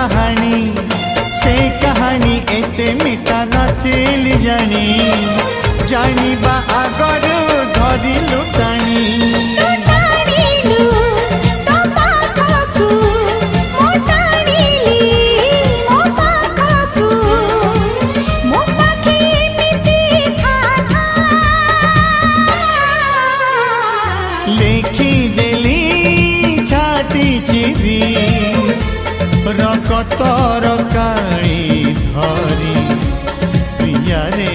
कहानी से कहानी एते मिठा नथिली जानी जानिबा आगरु धरिलु टाणी लेखी देली छाती चिरी रकतर काली धरी प्रिया रे